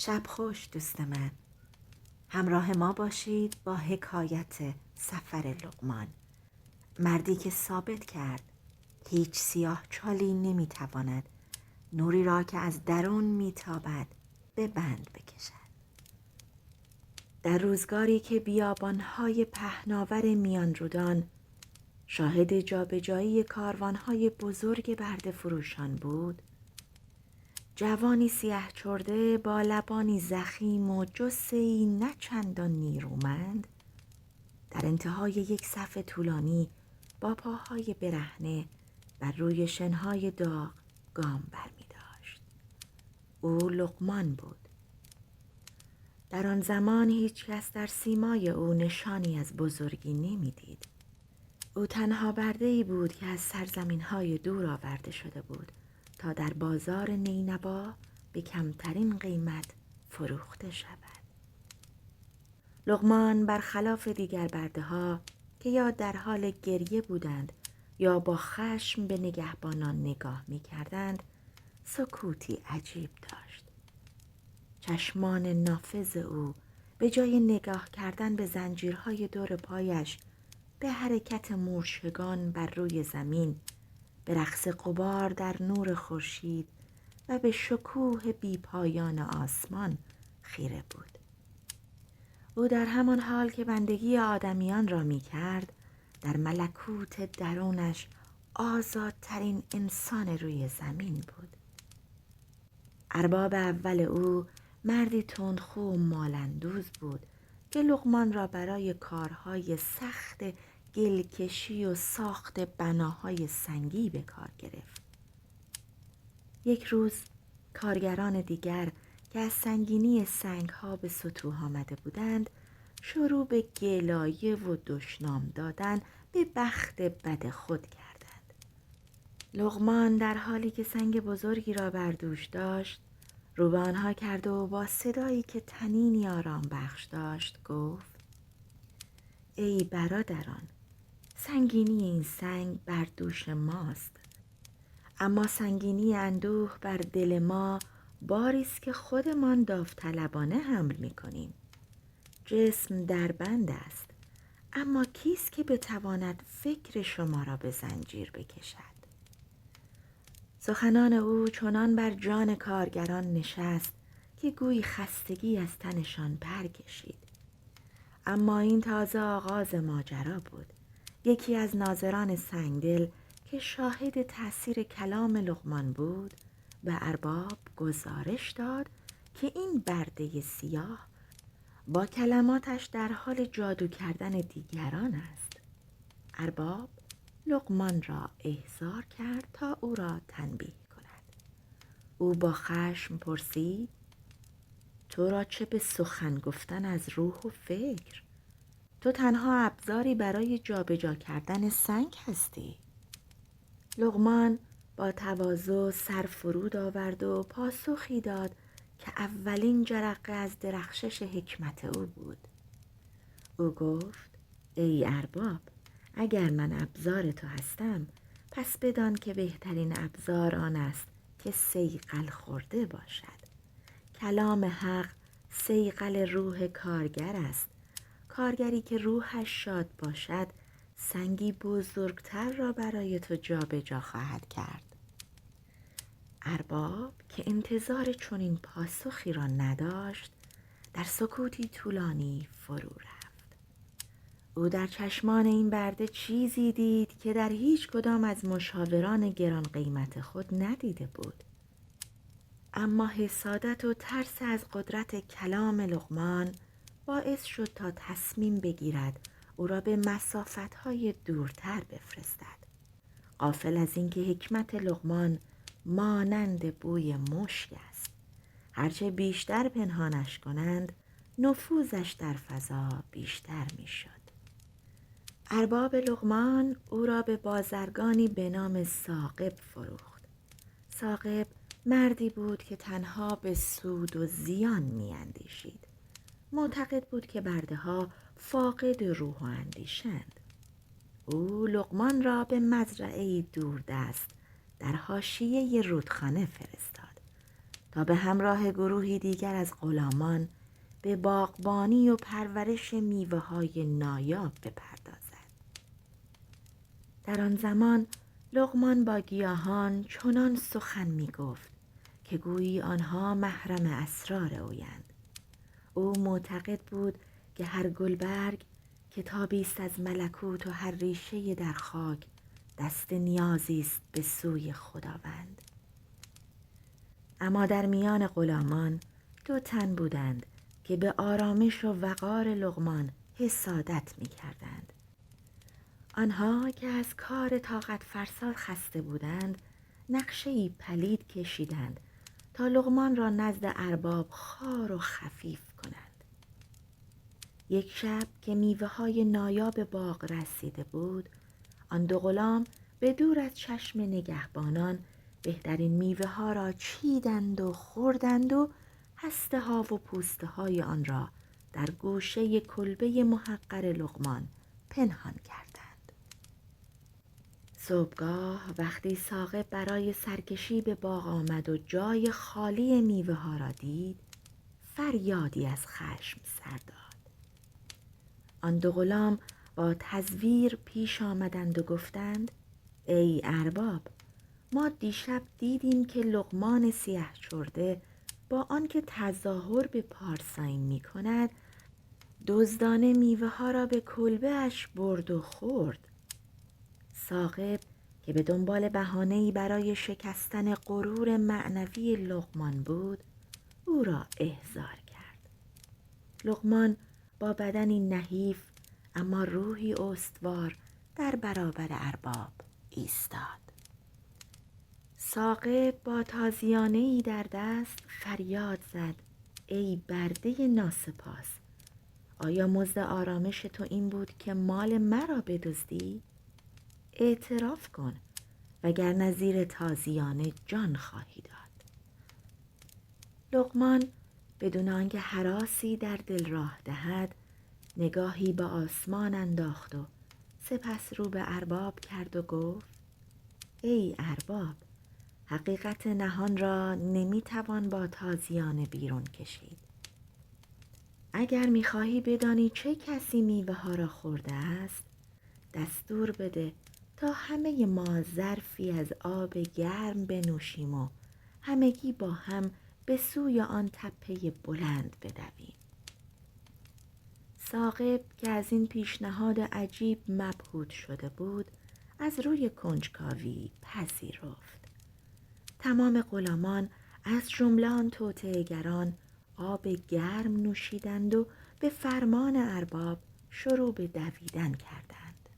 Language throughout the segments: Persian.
شب خوش دوست من. همراه ما باشید با حکایت سفر لقمان، مردی که ثابت کرد هیچ سیاه چالی نمیتواند نوری را که از درون میتابد به بند بکشد. در روزگاری که بیابانهای پهناور میان رودان شاهد جابجایی کاروانهای بزرگ برده فروشان بود، جوانی سیاه چرده با لبانی ضخیم و جثه‌ای نه چندان نیرومند در انتهای یک صف طولانی با پاهای برهنه بر روی شنهای داغ گام برمی داشت. او لقمان بود. در آن زمان هیچ کس در سیمای او نشانی از بزرگی نمی دید. او تنها برده‌ای بود که از سرزمین‌های دور آورده شده بود تا در بازار نینوا به کمترین قیمت فروخته شود. لقمان برخلاف دیگر برده‌ها که یا در حال گریه بودند یا با خشم به نگهبانان نگاه می‌کردند، سکوتی عجیب داشت. چشمان نافذ او به جای نگاه کردن به زنجیرهای دور پایش، به حرکت مورچگان بر روی زمین، به رقص غبار در نور خورشید و به شکوه بیپایان آسمان خیره بود. او در همان حال که بندگی آدمیان را می کرد، در ملکوت درونش آزادترین انسان روی زمین بود. ارباب اول او مردی تندخو و مالندوز بود که لقمان را برای کارهای سخت گلکشی و ساخت بناهای سنگی به کار گرفت. یک روز کارگران دیگر که از سنگینی سنگها به سطوح آمده بودند شروع به گلایه و دشنام دادن به بخت بد خود کردند. لقمان در حالی که سنگ بزرگی را بر دوش داشت رو به آنها کرد و با صدایی که طنینی آرام بخش داشت گفت: ای برادران، سنگینی این سنگ بر دوش ماست، اما سنگینی اندوه بر دل ما باری است که خودمان داوطلبانه حمل می‌کنیم. جسم در بند است، اما کیست که بتواند فکر شما را به زنجیر بکشد؟ سخنان او چنان بر جان کارگران نشست که گویی خستگی از تنشان برکشید. اما این تازه آغاز ماجرا بود. یکی از ناظران سنگدل که شاهد تأثیر کلام لقمان بود به ارباب گزارش داد که این برده سیاه با کلماتش در حال جادو کردن دیگران است. ارباب لقمان را احضار کرد تا او را تنبیه کند. او با خشم پرسید: تو را چه به سخن گفتن از روح و فکر؟ تو تنها ابزاری برای جابجا کردن سنگ هستی. لقمان با تواضع سر فرود آورد و پاسخی داد که اولین جرقه از درخشش حکمت او بود. او گفت: ای ارباب، اگر من ابزار تو هستم، پس بدان که بهترین ابزار آن است که صیقل خورده باشد. کلام حق صیقل روح کارگر است. کارگری که روحش شاد باشد سنگی بزرگتر را برای تو جابجا خواهد کرد. ارباب که انتظار چنین پاسخی را نداشت در سکوتی طولانی فرو رفت. او در چشمان این برده چیزی دید که در هیچ کدام از مشاوران گران قیمت خود ندیده بود. اما حسادت و ترس از قدرت کلام لقمان باعث شد تا تصمیم بگیرد او را به مسافت‌های دورتر بفرستد، غافل از اینکه حکمت لقمان مانند بوی مشک است. هرچه بیشتر پنهانش کنند نفوذش در فضا بیشتر می‌شد. ارباب لقمان او را به بازرگانی به نام ثاقب فروخت. ثاقب مردی بود که تنها به سود و زیان می‌اندیشید. معتقد بود که برده‌ها فاقد روح و اندیشند. او لقمان را به مزرعه‌ای دوردست در حاشیه رودخانه فرستاد تا به همراه گروهی دیگر از غلامان به باغبانی و پرورش میوه‌های نایاب بپردازد. در آن زمان لقمان با گیاهان چنان سخن می گفت که گویی آنها محرم اسرار اویند. او معتقد بود که هر گلبرگ کتابی است از ملکوت و هر ریشه در خاک دست نیازی است به سوی خداوند. اما در میان غلامان 2 تن بودند که به آرامش و وقار لقمان حسادت می کردند. آنها که از کار طاقت فرسا خسته بودند نقشه‌ای پلید کشیدند تا لقمان را نزد ارباب خوار و خفیف کنند. یک شب که میوه‌های نایاب باغ رسیده بود، آن 2 غلام به دور از چشم نگهبانان بهترین میوه‌ها را چیدند و خوردند و هسته‌ها و پوسته‌های آن را در گوشه کلبه محقر لقمان پنهان کردند. صبحگاه وقتی ثاقب برای سرکشی به باغ آمد و جای خالی میوه‌ها را دید، فریادی از خشم سر داد. آن 2 غلام با تزویر پیش آمدند و گفتند: ای ارباب، ما دیشب دیدیم که لقمان سیه چرده با آنکه تظاهر به پارسایی می کند دزدانه میوه ها را به کلبه اش برد و خورد. ثاقب که به دنبال بهانه‌ای برای شکستن غرور معنوی لقمان بود او را احضار کرد. لقمان با بدنی نحیف اما روحی استوار در برابر ارباب ایستاد. ثاقب با تازیانه‌ای در دست فریاد زد: ای برده ناسپاس، آیا مزد آرامش تو این بود که مال مرا بدزدی؟ اعتراف کن وگرنه زیر تازیانه جان خواهی داد. لقمان بدون آنکه هراسی در دل راه دهد نگاهی به آسمان انداخت و سپس رو به ارباب کرد و گفت: ای ارباب، حقیقت نهان را نمیتوان با تازیانه بیرون کشید. اگر میخواهی بدانی چه کسی میوه ها را خورده است، دستور بده تا همه ما ظرفی از آب گرم بنوشیم و همگی با هم به سوی آن تپه بلند بدویم. ثاقب که از این پیشنهاد عجیب مبهوت شده بود از روی کنجکاوی پذیرفت. تمام غلامان از جمله آن توطئه‌گران آب گرم نوشیدند و به فرمان ارباب شروع به دویدن کردند.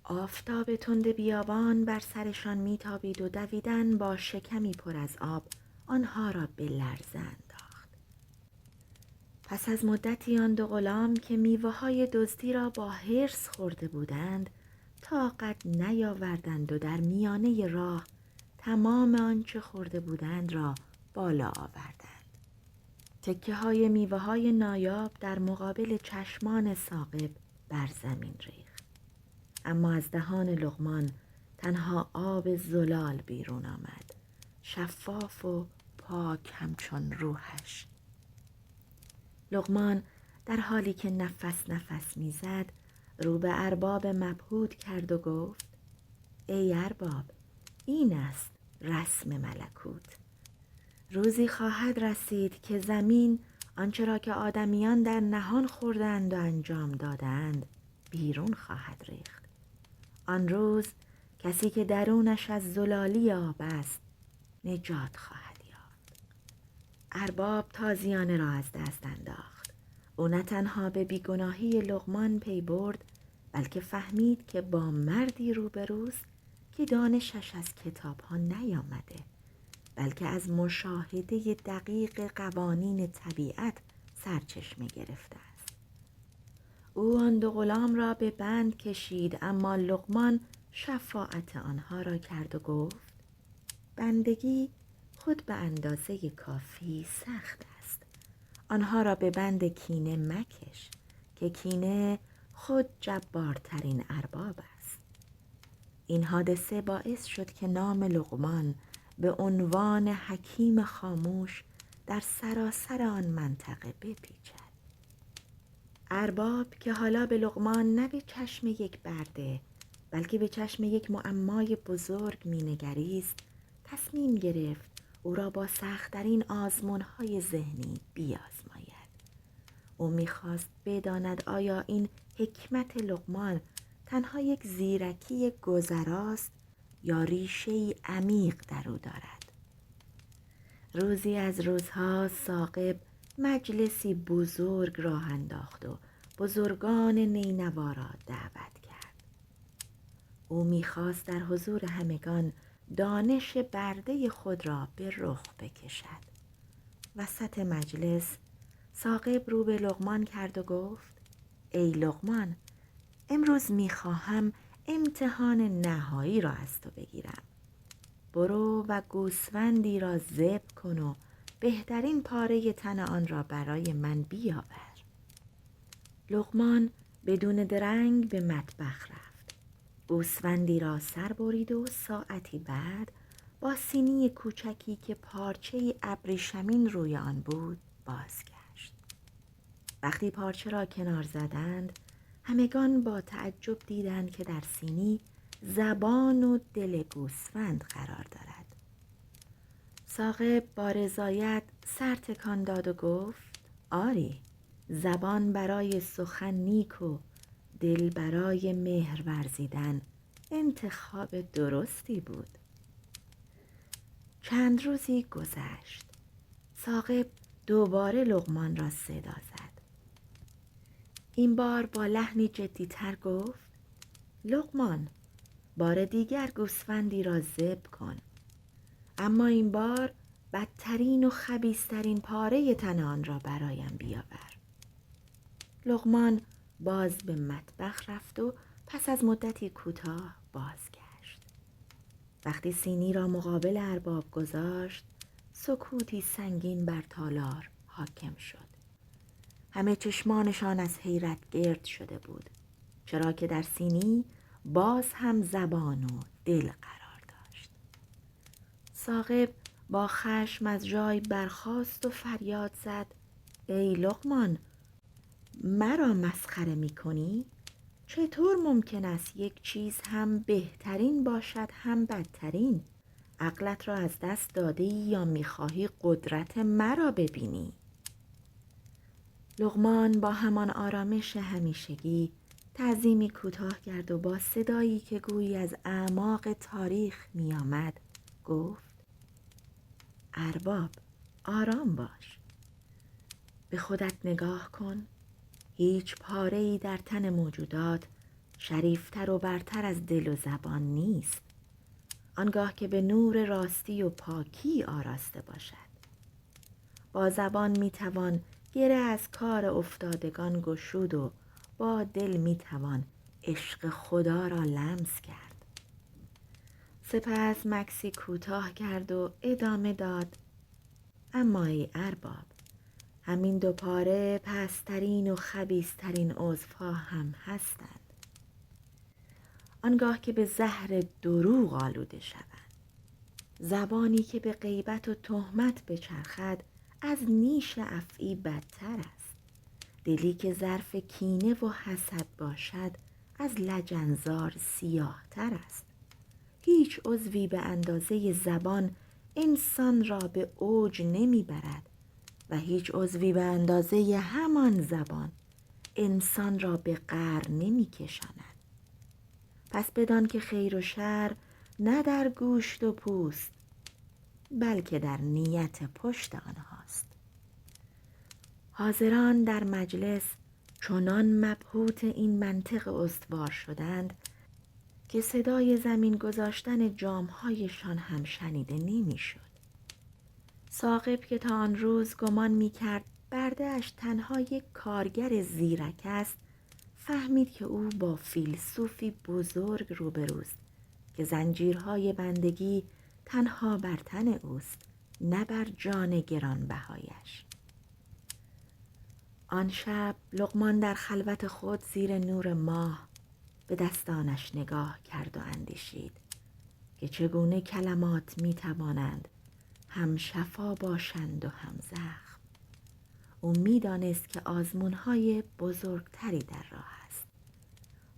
آفتاب تند بیابان بر سرشان میتابید و دویدن با شکمی پر از آب آنها را به لرزه انداخت. پس از مدتی آن 2 غلام که میوه‌های دزدی را با حرص خورده بودند طاقت نیاوردند و در میانه راه تمام آنچه خورده بودند را بالا آوردند. تکه های میوه های نایاب در مقابل چشمان ثاقب بر زمین ریخت. اما از دهان لقمان تنها آب زلال بیرون آمد، شفاف و پاک همچون روحش. لقمان در حالی که نفس نفس میزد رو به ارباب مبهوت کرد و گفت: ای ارباب، این است رسم ملکوت. روزی خواهد رسید که زمین آنچه را که آدمیان در نهان خوردند و انجام دادند بیرون خواهد ریخت. آن روز کسی که درونش از زلالی آب است نجات خواهد یافت. ارباب تازیانه را از دست انداخت. او نه تنها به بیگناهی لقمان پی برد بلکه فهمید که با مردی روبروست که دانشش از کتاب ها نیامده بلکه از مشاهده دقیق قوانین طبیعت سرچشمه گرفته است. او آن 2 غلام را به بند کشید اما لقمان شفاعت آنها را کرد و گفت: بندگی خود به اندازه کافی سخت است. آنها را به بند کینه مکش که کینه خود جبارترین ارباب است. این حادثه باعث شد که نام لقمان به عنوان حکیم خاموش در سراسر آن منطقه بپیچد. ارباب که حالا به لقمان نه به چشم یک برده بلکه به چشم یک معمای بزرگ مینگریست، تصمیم گرفت او را با سخت‌ترین آزمون‌های ذهنی بیازماید. او می‌خواست بداند آیا این حکمت لقمان تنها یک زیرکی گذراست یا ریشه‌ای عمیق در او دارد. روزی از روزها ثاقب مجلسی بزرگ راه انداخت و بزرگان نینوا را دعوت کرد. او می‌خواست در حضور همگان دانش برده خود را به رخ بکشد. وسط مجلس ثاقب رو به لقمان کرد و گفت: ای لقمان، امروز می‌خواهم امتحان نهایی را از تو بگیرم. برو و گوسفندی را ذبح کن و بهترین پاره تن آن را برای من بیاور. لقمان بدون درنگ به مطبخ رفت. گوسفندی را سر برید و ساعتی بعد با سینی کوچکی که پارچه ابریشمین روی آن بود بازگشت. وقتی پارچه را کنار زدند، همگان با تعجب دیدند که در سینی زبان و دل گوسفند قرار دارد. ثاقب با رضایت سر تکان داد و گفت: آری، زبان برای سخن نیک و دل برای مهر ورزیدن انتخاب درستی بود. چند روزی گذشت. ثاقب دوباره لقمان را صدا زد. این بار با لحنی جدی‌تر گفت: لقمان، بار دیگر گوسفندی را ذبح کن، اما این بار بدترین و خبیث‌ترین پاره تن آن را برایم بیاور. لقمان باز به مطبخ رفت و پس از مدتی کوتاه بازگشت. وقتی سینی را مقابل ارباب گذاشت، سکوتی سنگین بر تالار حاکم شد. همه چشمانشان از حیرت گرد شده بود، چرا که در سینی باز هم زبان و دل قرار داشت. ثاقب با خشم از جای برخاست و فریاد زد: ای لقمان، مرا مسخره می کنی؟ چطور ممکن است یک چیز هم بهترین باشد هم بدترین؟ عقلت را از دست داده ای یا می خواهی قدرت مرا ببینی؟ لقمان با همان آرامش همیشگی تعظیمی کوتاه کرد و با صدایی که گویی از اعماق تاریخ می آمد گفت: ارباب، آرام باش. به خودت نگاه کن. هیچ پاره‌ای در تن موجودات شریفتر و برتر از دل و زبان نیست، آنگاه که به نور راستی و پاکی آراسته باشد. با زبان میتوان گره از کار افتادگان گشود و با دل میتوان عشق خدا را لمس کرد. سپس مکسی کوتاه کرد و ادامه داد: اما ای ارباب، همین دو پاره پست‌ترین و خبیث‌ترین عضوها هم هستند. آنگاه که به زهر دروغ آلوده شوند، زبانی که به غیبت و تهمت بچرخد از نیش افعی بدتر است. دلی که ظرف کینه و حسد باشد از لجنزار سیاه تر است. هیچ عضوی به اندازه زبان انسان را به اوج نمی برد و هیچ عضوی به اندازه همان زبان انسان را به قعر نمی کشاند. پس بدان که خیر و شر نه در گوشت و پوست بلکه در نیت پشت آنهاست. حاضران در مجلس چنان مبهوت این منطق استوار شدند که صدای زمین گذاشتن جام‌هایشان هم شنیده نمی‌شد. ثاقب که تا آن روز گمان می‌کرد برده‌اش تنها یک کارگر زیرک است، فهمید که او با فیلسوفی بزرگ روبروست که زنجیرهای بندگی تنها بر تن اوست، نه بر جان گرانبهایش. آن شب لقمان در خلوت خود زیر نور ماه به دستانش نگاه کرد و اندیشید: که چگونه کلمات می توانند هم شفا باشند و هم زخم. او می دانست که آزمون‌های بزرگتری در راه است.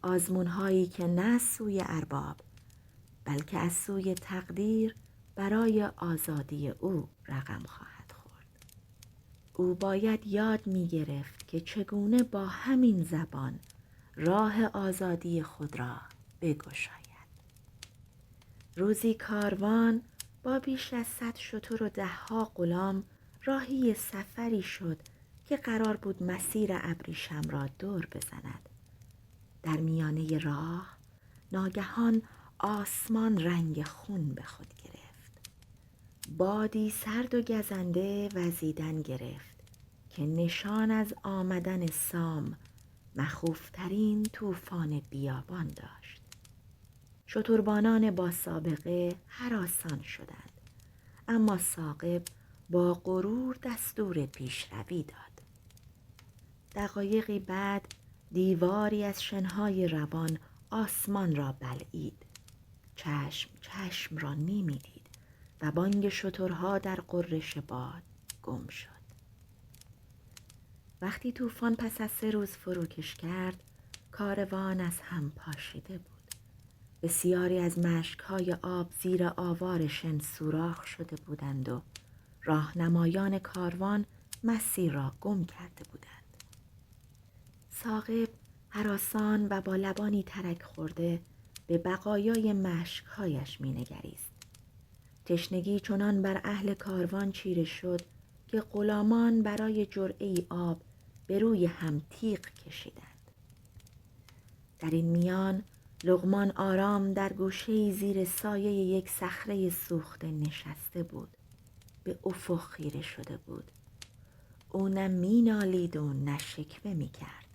آزمون‌هایی که نه از سوی ارباب بلکه از سوی تقدیر برای آزادی او رقم خواهد خورد. او باید یاد می گرفت که چگونه با همین زبان راه آزادی خود را بگشاید. روزی کاروان با بیش از 100 شتر و 10 غلام راهی سفری شد که قرار بود مسیر ابریشم را دور بزند. در میانه راه ناگهان آسمان رنگ خون به خود گرفت. بادی سرد و گزنده وزیدن گرفت که نشان از آمدن سام، مخوفترین طوفان بیابان داشت. شتربانان با سابقه هراسان شدند، اما ثاقب با غرور دستور پیشروی داد. دقایقی بعد دیواری از شنهای روان آسمان را بلعید. چشم را نمی‌دید و بانگ شترها در غرش باد گم شد. وقتی طوفان پس از 3 روز فروکش کرد، کاروان از هم پاشیده بود. بسیاری از مشک‌های آب زیر آوار شن سوراخ شده بودند و راهنمایان کاروان مسیر را گم کرده بودند. ثاقب هراسان و با لبانی ترک خورده به بقایای مشک‌هایش می‌نگریست. تشنگی چنان بر اهل کاروان چیره شد که غلامان برای جرعه‌ای آب به روی هم تیغ کشیدند. در این میان لقمان آرام در گوشه‌ای زیر سایه یک صخره سوخته نشسته بود. به افق خیره شده بود. او نه می‌نالید و نه شکوه می‌کرد.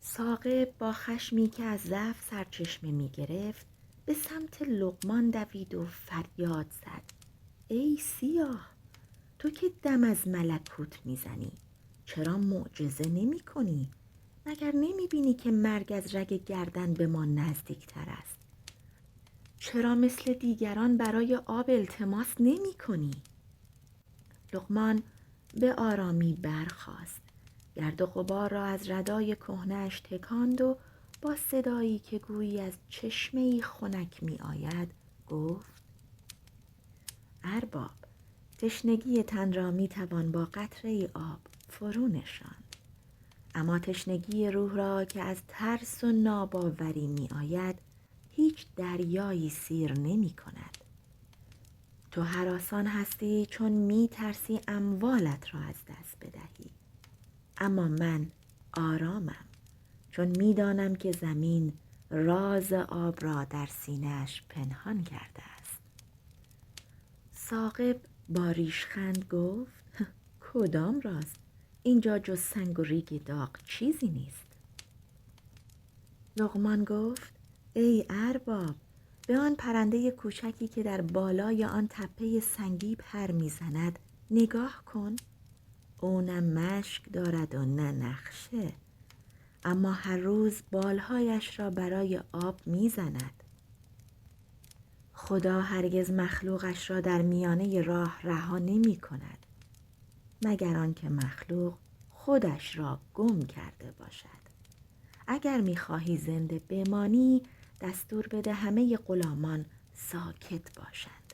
ثاقب با خشمی که از ضعف سرچشمه می‌گرفت به سمت لقمان دوید و فریاد زد: ای سیاه، تو که دم از ملکوت میزنی، چرا معجزه نمی کنی؟ مگر نمی بینی که مرگ از رگ گردن به ما نزدیک تر است؟ چرا مثل دیگران برای آب التماس نمی کنی؟ لقمان به آرامی برخاست، گرد و غبار را از ردای کهنه‌اش تکاند و با صدایی که گویی از چشمه‌ای خنک می آید گفت: ارباب، تشنگی تن را می توان با قطره‌ای آب فرو نشاند، اما تشنگی روح را که از ترس و ناباوری می آید هیچ دریایی سیر نمی کند. تو هراسان هستی چون می ترسی اموالت را از دست بدهی، اما من آرامم چون می دانم که زمین راز آب را در سینه‌اش پنهان کرده است. ثاقب با ریشخند گفت: کدام راز؟ اینجا جز سنگ و ریگ داغ چیزی نیست. لقمان گفت: ای ارباب، به آن پرنده کوچکی که در بالای آن تپه سنگی پر میزند نگاه کن. او نه مشک دارد و نه نخشه، اما هر روز بالهایش را برای آب میزند. خدا هرگز مخلوقش را در میانه راه رها نمی کند، مگر آنکه مخلوق خودش را گم کرده باشد. اگر می‌خواهی زنده بمانی، دستور بده همه غلامان ساکت باشند.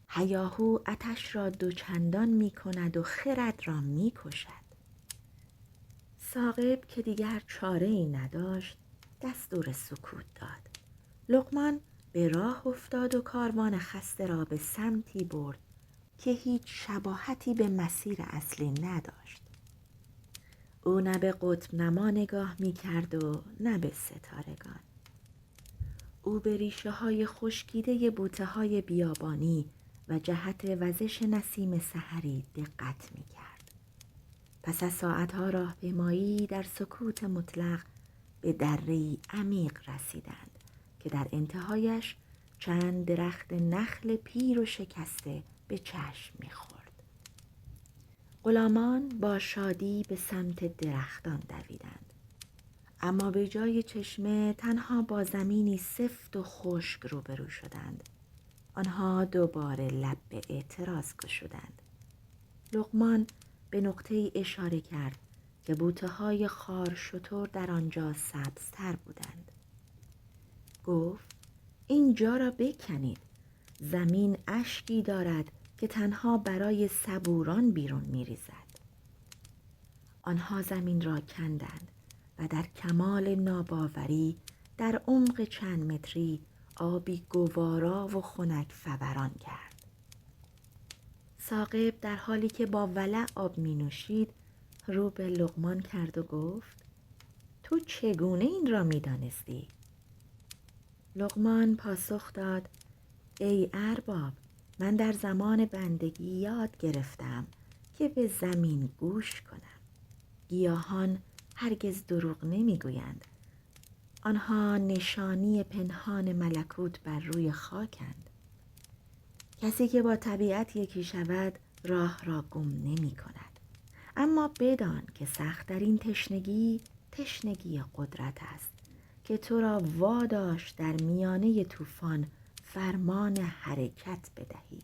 هیاهو آتش را دوچندان می‌کند و خرد را می‌کشد. ثاقب که دیگر چاره‌ای نداشت دستور سکوت داد. لقمان به راه افتاد و کاروان خسته را به سمتی برد که هیچ شباهتی به مسیر اصلی نداشت. او نه به قطب نما نگاه می کرد و نه به ستارگان. او به ریشه های خشکیده بوته های بیابانی و جهت وزش نسیم سحری دقت می کرد. پس از ساعتها راهپیمایی در سکوت مطلق به دره‌ای عمیق رسیدند که در انتهایش چند درخت نخل پیر و شکسته به چشم می‌خورد. غلامان با شادی به سمت درختان دویدند، اما به جای چشمه تنها با زمینی سفت و خشک روبرو شدند. آنها دوباره لب به اعتراض گشودند. لقمان به نقطه‌ای اشاره کرد که بوته‌های خار شتر در آنجا سبزتر بودند. گفت این جا را بکنید. زمین اشکی دارد که تنها برای صبوران بیرون می‌ریزد. آنها زمین را کندند و در کمال ناباوری در عمق چند متری آبی گوارا و خنک فوران کرد. ثاقب در حالی که با ولع آب می نوشید رو به لقمان کرد و گفت تو چگونه این را می دانستی؟ لقمان پاسخ داد ای ارباب، من در زمان بندگی یاد گرفتم که به زمین گوش کنم. گیاهان هرگز دروغ نمی گویند. آنها نشانی پنهان ملکوت بر روی خاکند. کسی که با طبیعت یکی شود راه را گم نمی کند. اما بدان که سخت‌ترین تشنگی تشنگی قدرت است که تو را واداشت در میانه طوفان فرمان حرکت بدهی.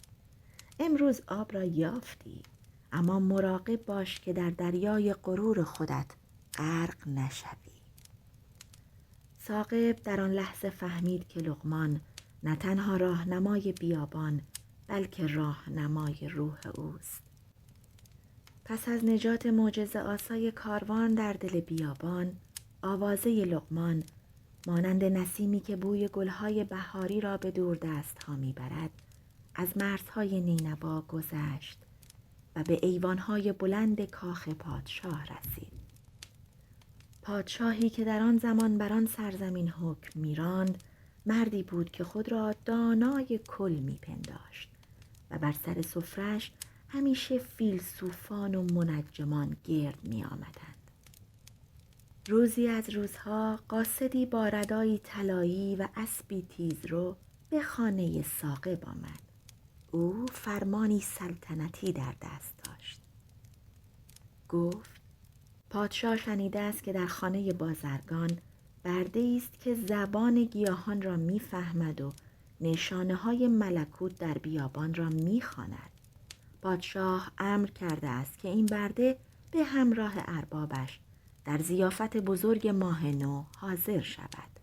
امروز آب را یافتی، اما مراقب باش که در دریای غرور خودت غرق نشوی. ثاقب در آن لحظه فهمید که لقمان نه تنها راهنمای بیابان بلکه راهنمای روح اوست. پس از نجات معجزه آسای کاروان در دل بیابان، آوازه لقمان مانند نسیمی که بوی گلهای بهاری را به دور دست ها می برد، از مرزهای نینوا گذشت و به ایوانهای بلند کاخ پادشاه رسید. پادشاهی که در آن زمان بر آن سرزمین حکم می‌راند، مردی بود که خود را دانای کل می‌پنداشت و بر سر سفره‌اش همیشه فیلسوفان و منجمان گرد می‌آمدند. روزی از روزها قاصدی با ردایی طلایی و اسبی تیزرو به خانه ثاقب آمد. او فرمانی سلطنتی در دست داشت. گفت پادشاه شنیده است که در خانه بازرگان برده‌ای است که زبان گیاهان را می‌فهمد و نشانه‌های ملکوت در بیابان را می‌خواند. پادشاه امر کرده است که این برده به همراه اربابش در ضیافت بزرگ ماه نو حاضر شود.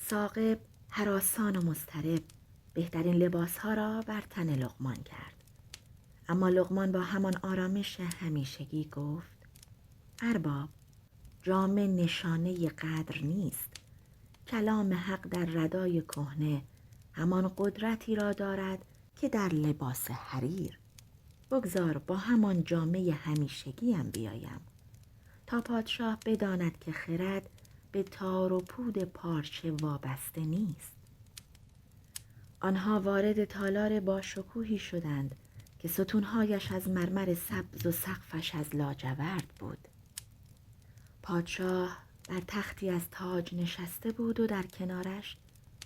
ثاقب هراسان و مضطرب بهترین لباسها را بر تن لقمان کرد. اما لقمان با همان آرامش همیشگی گفت ارباب، جامه نشانه قدر نیست. کلام حق در ردای کهنه همان قدرتی را دارد که در لباس حریر. بگذار با همان جامه همیشگیم بیایم تا پادشاه بداند که خرد به تار و پود پارچه وابسته نیست. آنها وارد تالار با شکوهی شدند که ستونهایش از مرمر سبز و سقفش از لاجورد بود. پادشاه بر تختی از تاج نشسته بود و در کنارش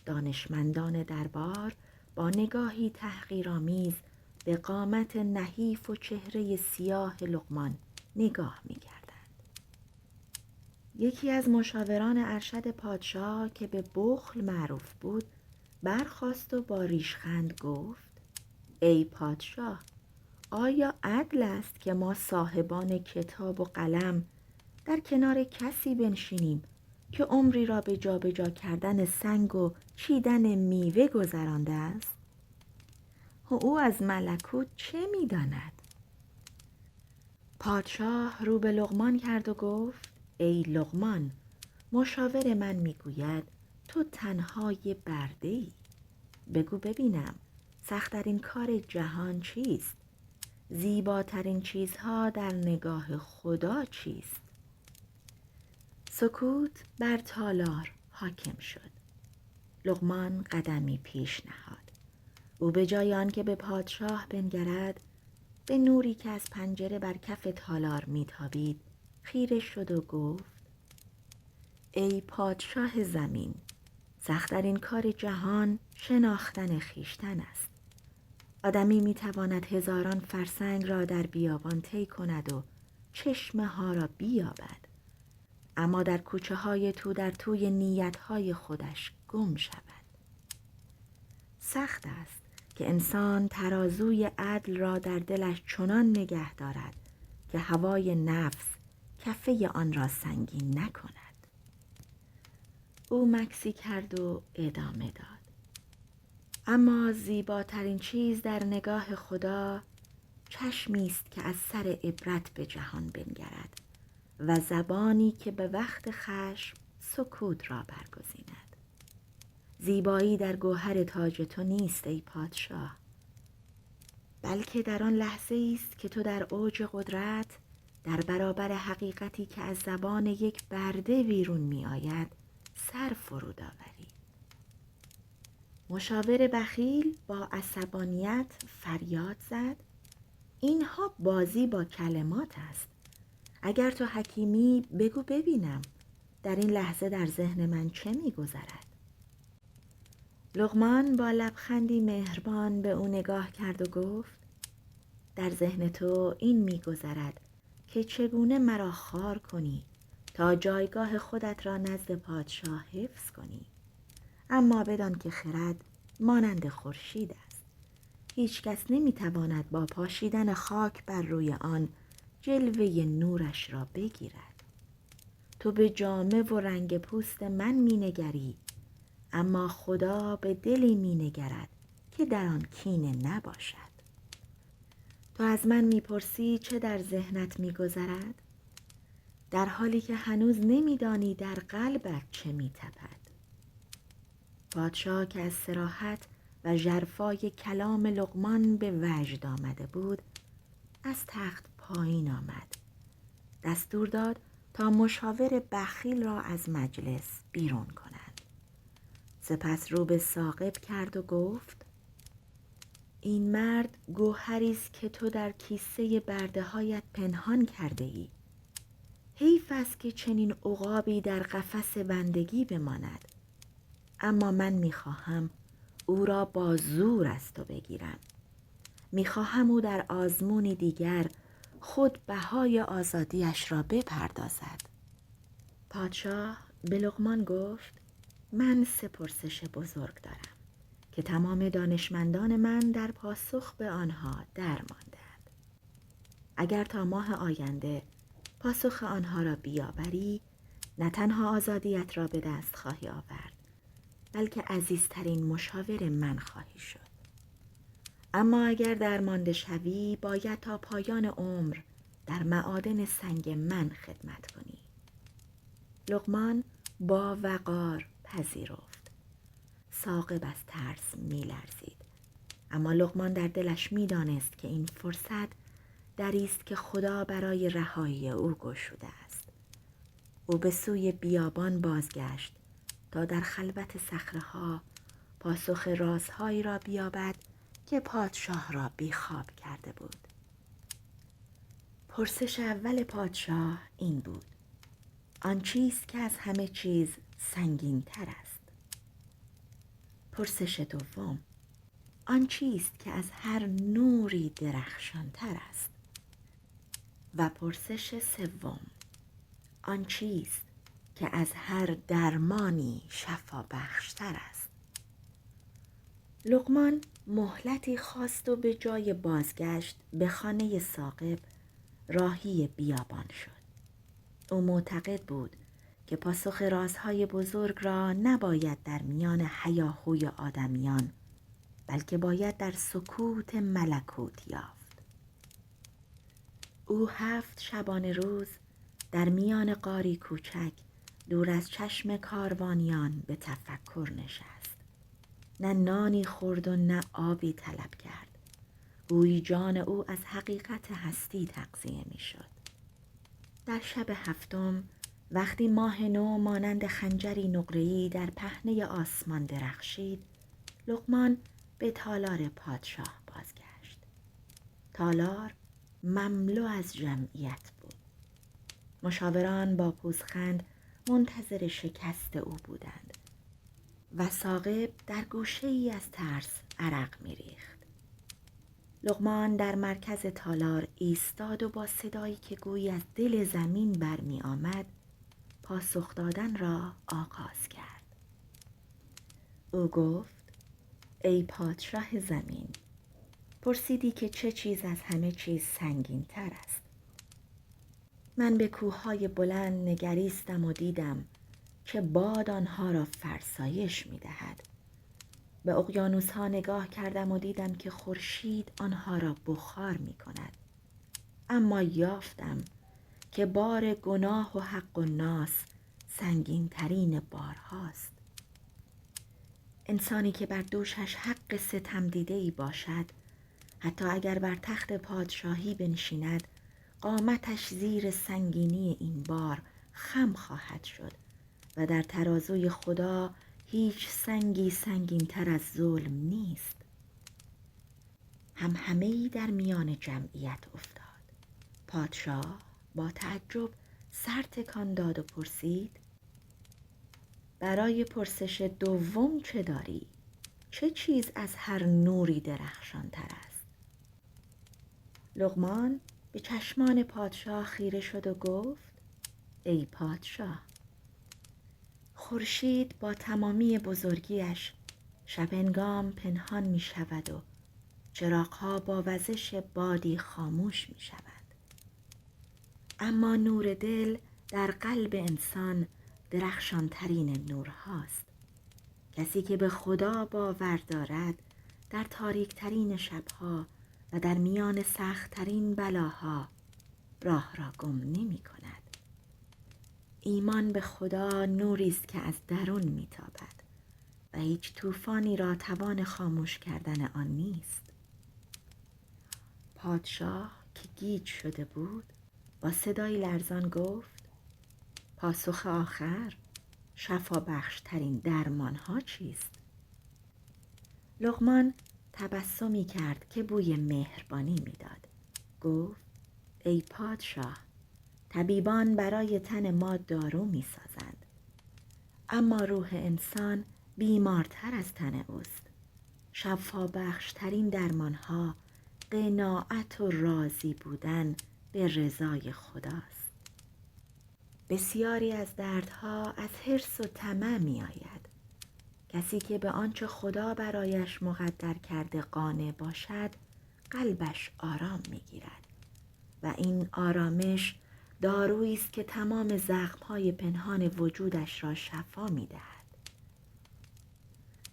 دانشمندان دربار با نگاهی تحقیرآمیز به قامت نحیف و چهره سیاه لقمان نگاه می‌کردند. یکی از مشاوران ارشد پادشاه که به بخل معروف بود برخاست و با ریشخند گفت ای پادشاه، آیا عدل است که ما صاحبان کتاب و قلم در کنار کسی بنشینیم که عمری را به جابجا کردن سنگ و چیدن میوه گذرانده است؟ او از ملکوت چه می‌داند؟ پادشاه رو به لقمان کرد و گفت ای لقمان، مشاور من میگوید تو تنهای برده‌ای. بگو ببینم سخت‌ترین کار جهان چیست؟ زیباترین چیزها در نگاه خدا چیست؟ سکوت بر تالار حاکم شد. لقمان قدمی پیش نهاد. او به جای آنکه به پادشاه بنگرد، به نوری که از پنجره بر کف تالار میتابید خیره شد و گفت ای پادشاه زمین، سخت‌ترین کار جهان شناختن خویشتن است. آدمی میتواند هزاران فرسنگ را در بیابان طی کند و چشمه ها را بیابد، اما در کوچه های تو در توی نیت های خودش گم شود. سخت است که انسان ترازوی عدل را در دلش چنان نگه دارد که هوای نفس کفه آن را سنگین نکند. او مکسی کرد و ادامه داد. اما زیباترین چیز در نگاه خدا چشمی است که از سر عبرت به جهان بنگرد و زبانی که به وقت خشم سکوت را برگزیند. زیبایی در گوهر تاج تو نیست ای پادشاه، بلکه در آن لحظه است که تو در اوج قدرت در برابر حقیقتی که از زبان یک برده بیرون می آید سر فرود آوری. مشاور بخیل با عصبانیت فریاد زد: اینها بازی با کلمات است. اگر تو حکیمی بگو ببینم در این لحظه در ذهن من چه می گذرد؟ لقمان با لبخندی مهربان به او نگاه کرد و گفت: در ذهن تو این می گذرد که چگونه مرا خوار کنی تا جایگاه خودت را نزد پادشاه حفظ کنی. اما بدان که خرد مانند خورشید است. هیچ کس نمی تواند با پاشیدن خاک بر روی آن جلوه نورش را بگیرد. تو به جامه و رنگ پوست من می نگری، اما خدا به دلی می نگرد که در آن کینه نباشد. تو از من می پرسی چه در ذهنت می گذرد؟ در حالی که هنوز نمی دانی در قلبت چه می تپد. پادشاه که از صراحت و ژرفای کلام لقمان به وجد آمده بود از تخت پایین آمد. دستور داد تا مشاور بخیل را از مجلس بیرون کنند. سپس رو به ثاقب کرد و گفت: این مرد گوهری است که تو در کیسه برده هایت پنهان کرده ای. حیف است که چنین عقابی در قفس بندگی بماند. اما من میخواهم او را با زور از تو بگیرم. میخواهم او در آزمونی دیگر خود بهای آزادیش را بپردازد. پادشاه به لقمان گفت: من 3 پرسش بزرگ دارم که تمام دانشمندان من در پاسخ به آنها درمانده‌اند. اگر تا ماه آینده پاسخ آنها را بیاوری، نه تنها آزادیت را به دست خواهی آورد، بلکه عزیزترین مشاور من خواهی شد. اما اگر درمانده شوی، باید تا پایان عمر در معادن سنگ من خدمت کنی. لقمان با وقار پذیرفت. ثاقب از ترس می لرزید. اما لقمان در دلش می دانست که این فرصت دری است که خدا برای رهایی او گشوده است. او به سوی بیابان بازگشت تا در خلوت صخره‌ها پاسخ رازهایی را بیابد که پادشاه را بیخواب کرده بود. پرسش اول پادشاه این بود: آن چیست که از همه چیز سنگین تر است؟ پرسش دوم: آن چیست که از هر نوری درخشان تر است؟ و پرسش سوم: آن چیست که از هر درمانی شفا بخشتر است؟ لقمان مهلتی خواست و به جای بازگشت به خانه ثاقب راهی بیابان شد. او معتقد بود که پاسخ رازهای بزرگ را نباید در میان هیاهوی آدمیان، بلکه باید در سکوت ملکوت یافت. او 7 شبانه روز در میان غاری کوچک دور از چشم کاروانیان به تفکر نشست. نه نانی خورد و نه آبی طلب کرد. گویی جان او از حقیقت هستی تغذیه می شد. در شب 7 وقتی ماه نو مانند خنجری نقره‌ای در پهنه آسمان درخشید، لقمان به تالار پادشاه بازگشت. تالار مملو از جمعیت بود. مشاوران با پوزخند منتظر شکست او بودند و ثاقب در گوشه‌ای از ترس عرق می‌ریخت. لقمان در مرکز تالار ایستاد و با صدایی که گویی از دل زمین برمی آمد پاسخ دادن را آغاز کرد. او گفت: ای پادشاه زمین، پرسیدی که چه چیز از همه چیز سنگین تر است. من به کوههای بلند نگریستم و دیدم که باد آنها را فرسایش می دهد. به اقیانوس‌ها نگاه کردم و دیدم که خورشید آنها را بخار می کند. اما یافتم که بار گناه و حق و ناس سنگین ترین بارهاست. انسانی که بر دوشش حق ستم دیده‌ای باشد، حتی اگر بر تخت پادشاهی بنشیند، قامتش زیر سنگینی این بار خم خواهد شد و در ترازوی خدا هیچ سنگی سنگین تر از ظلم نیست. همهمه‌ای در میان جمعیت افتاد. پادشاه با تعجب سر تکان داد و پرسید: برای پرسش دوم چه داری؟ چه چیز از هر نوری درخشان تر است؟ لقمان به چشمان پادشاه خیره شد و گفت: ای پادشاه، خورشید با تمامی بزرگیش شبنگام پنهان می شود و چراغ‌ها با وزش بادی خاموش می شود. اما نور دل در قلب انسان درخشانترین نورهاست. کسی که به خدا باور دارد در تاریکترین شبها و در میان سختترین بلاها راه را گم نمی کند. ایمان به خدا نوری است که از درون می تابد و هیچ طوفانی را توان خاموش کردن آن نیست. پادشاه که گیج شده بود با صدای لرزان گفت: پاسخ آخر، شفا بخش ترین درمان ها چیست؟ لقمان تبسمی کرد که بوی مهربانی میداد. گفت: ای پادشاه، طبیبان برای تن ما دارو می سازند، اما روح انسان بیمارتر از تن اوست. شفا بخش ترین درمان ها قناعت و راضی بودن به رضای خداست. بسیاری از دردها از حرص و طمع می آید. کسی که به آنچه خدا برایش مقدر کرده قانع باشد، قلبش آرام می گیرد و این آرامش دارویی است که تمام زخم‌های پنهان وجودش را شفا می دهد.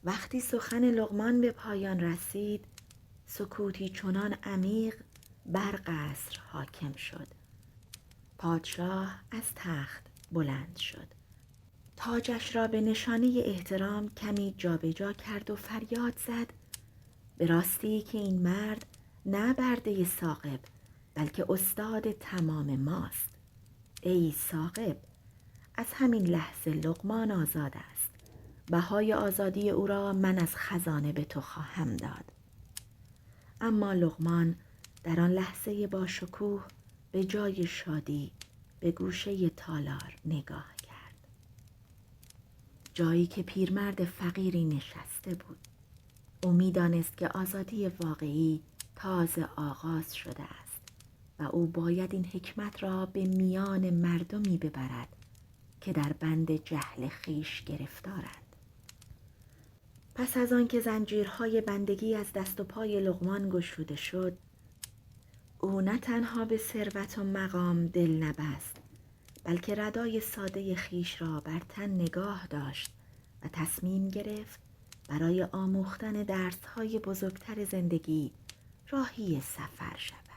وقتی سخن لقمان به پایان رسید، سکوتی چنان عمیق بر قصر حاکم شد. پادشاه از تخت بلند شد. تاجش را به نشانه احترام کمی جابجا کرد و فریاد زد: به راستی که این مرد نه برده ثاقب، بلکه استاد تمام ماست. ای ثاقب، از همین لحظه لقمان آزاد است. بهای آزادی او را من از خزانه به تو خواهم داد. اما لقمان در آن لحظه با شکوه به جای شادی به گوشه تالار نگاه کرد. جایی که پیرمرد فقیری نشسته بود. او می‌دانست که آزادی واقعی تازه آغاز شده است و او باید این حکمت را به میان مردمی ببرد که در بند جهل خویش گرفتارند. پس از آن که زنجیرهای بندگی از دست و پای لقمان گشوده شد، او نه تنها به ثروت و مقام دل نبست، بلکه ردای ساده خویش را بر تن نگاه داشت و تصمیم گرفت برای آموختن درس‌های بزرگتر زندگی راهی سفر شود.